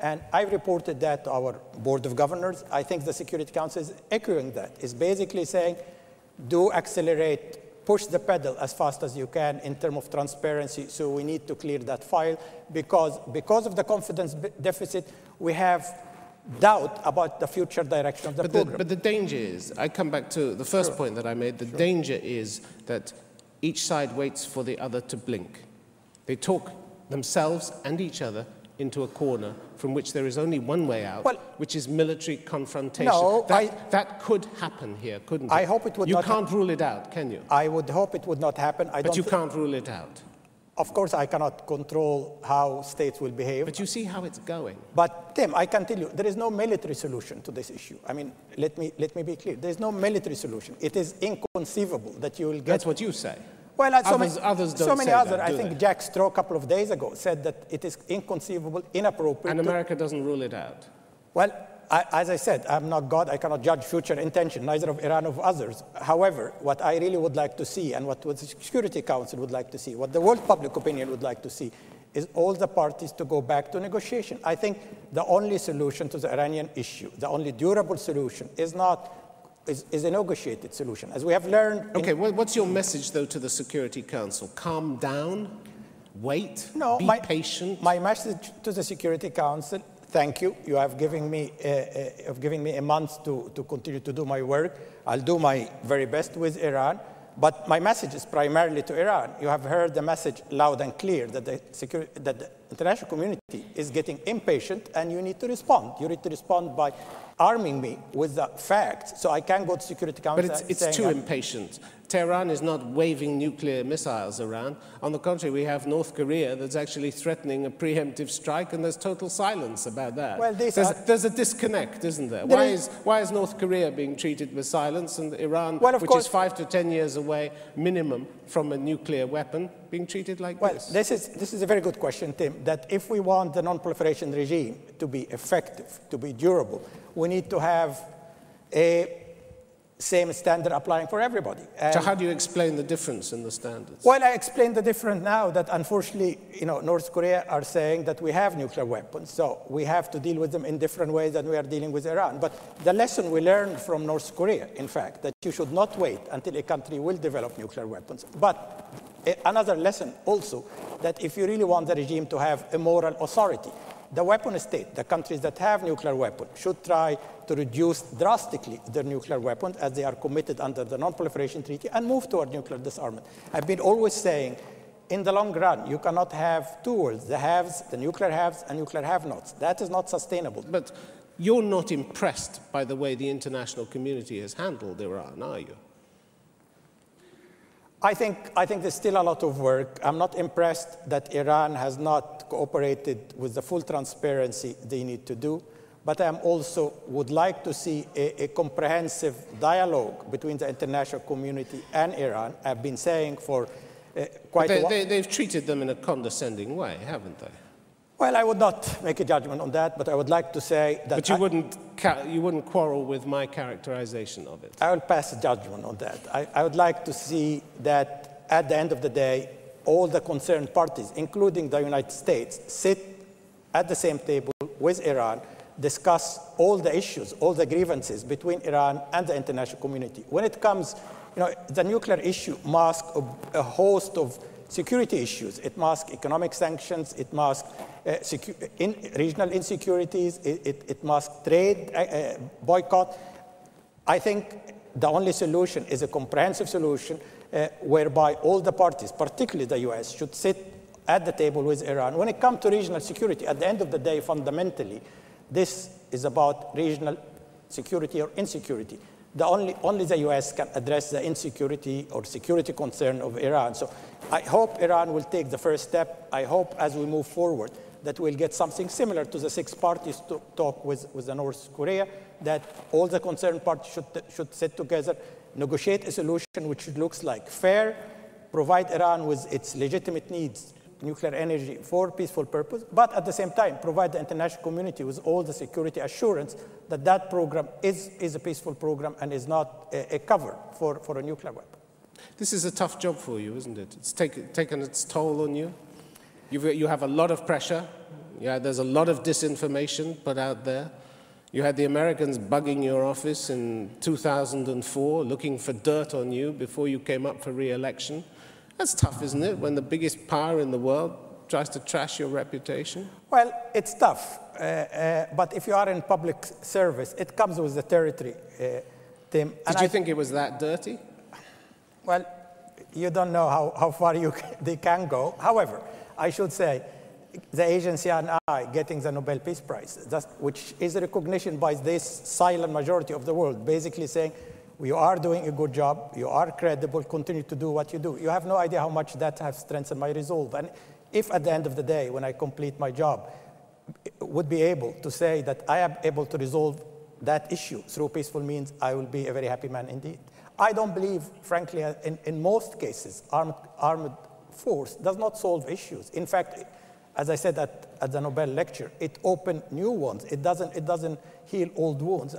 And I reported that to our Board of Governors. I think the Security Council is echoing that. It's basically saying, do accelerate, push the pedal as fast as you can in terms of transparency. So we need to clear that file because of the confidence deficit, we have doubt about the future direction of the program. But the danger is, I come back to the first point that I made, the danger is that each side waits for the other to blink. They talk themselves and each other into a corner from which there is only one way out, which is military confrontation. No, that could happen here, couldn't it? I hope it would not. You can't rule it out, can you? I would hope it would not happen. But you can't rule it out. Of course, I cannot control how states will behave. But you see how it's going. But Tim, I can tell you, there is no military solution to this issue. I mean, let me be clear. There is no military solution. It is inconceivable that you will get... That's what you say. Well, others don't say that, I think Jack Straw a couple of days ago said that it is inconceivable, inappropriate. And America doesn't rule it out. Well, as I said, I'm not God. I cannot judge future intention, neither of Iran or of others. However, what I really would like to see, and what the Security Council would like to see, what the world public opinion would like to see, is all the parties to go back to negotiation. I think the only solution to the Iranian issue, the only durable solution, is a negotiated solution. As we have learned... Okay, what's your message, though, to the Security Council? Calm down, wait, be patient? My message to the Security Council, thank you. You have given me a month to continue to do my work. I'll do my very best with Iran. But my message is primarily to Iran. You have heard the message loud and clear that the international community is getting impatient, and you need to respond. You need to respond by arming me with the facts so I can go to Security Council. But it's too impatient. Tehran is not waving nuclear missiles around. On the contrary, we have North Korea that's actually threatening a preemptive strike, and there's total silence about that. Well, there's a disconnect, isn't there? Why is North Korea being treated with silence, and Iran, which is 5 to 10 years away minimum from a nuclear weapon, being treated like this? This is a very good question, Tim, that if we want the non-proliferation regime to be effective, to be durable, we need to have a same standard applying for everybody. So how do you explain the difference in the standards? Well, I explain the difference now that unfortunately, North Korea are saying that we have nuclear weapons, so we have to deal with them in different ways than we are dealing with Iran. But the lesson we learned from North Korea, in fact, that you should not wait until a country will develop nuclear weapons. But another lesson also, that if you really want the regime to have a moral authority, the weapon state, the countries that have nuclear weapons, should try to reduce drastically their nuclear weapons as they are committed under the Non-Proliferation Treaty and move toward nuclear disarmament. I've been always saying, in the long run, you cannot have two worlds, the haves, the nuclear haves, and nuclear have-nots. That is not sustainable. But you're not impressed by the way the international community has handled Iran, are you? I think there's still a lot of work. I'm not impressed that Iran has not cooperated with the full transparency they need to do, but I also would like to see a comprehensive dialogue between the international community and Iran. I've been saying for quite a while. They've treated them in a condescending way, haven't they? Well, I would not make a judgment on that, but I would like to say that... But you wouldn't quarrel with my characterization of it? I will pass a judgment on that. I would like to see that at the end of the day, all the concerned parties, including the United States, sit at the same table with Iran, discuss all the issues, all the grievances between Iran and the international community. When it comes, the nuclear issue masks a host of security issues. It masks economic sanctions, it masks regional insecurities, it masks trade boycott. I think the only solution is a comprehensive solution whereby all the parties, particularly the US, should sit at the table with Iran. When it comes to regional security, at the end of the day, fundamentally, this is about regional security or insecurity. Only the US can address the insecurity or security concern of Iran. So I hope Iran will take the first step. I hope as we move forward that we'll get something similar to the 6 parties to talk with the North Korea, that all the concerned parties should sit together, negotiate a solution which looks like fair, provide Iran with its legitimate needs, nuclear energy for peaceful purpose, but at the same time provide the international community with all the security assurance that that program is a peaceful program and is not a cover for a nuclear weapon. This is a tough job for you, isn't it? It's taken its toll on you. You have a lot of pressure. Yeah, there's a lot of disinformation put out there. You had the Americans bugging your office in 2004, looking for dirt on you before you came up for re-election. That's tough, isn't it, when the biggest power in the world tries to trash your reputation? Well, it's tough. But if you are in public service, it comes with the territory, Tim. Did you think it was that dirty? Well, you don't know how far they can go. However, I should say, the agency and I getting the Nobel Peace Prize, which is a recognition by this silent majority of the world, basically saying, you are doing a good job, you are credible, continue to do what you do. You have no idea how much that has strengthened my resolve. And if at the end of the day, when I complete my job, would be able to say that I am able to resolve that issue through peaceful means, I will be a very happy man indeed. I don't believe, frankly, in most cases, armed force does not solve issues. In fact, as I said at the Nobel lecture, it opened new ones. It doesn't heal old wounds.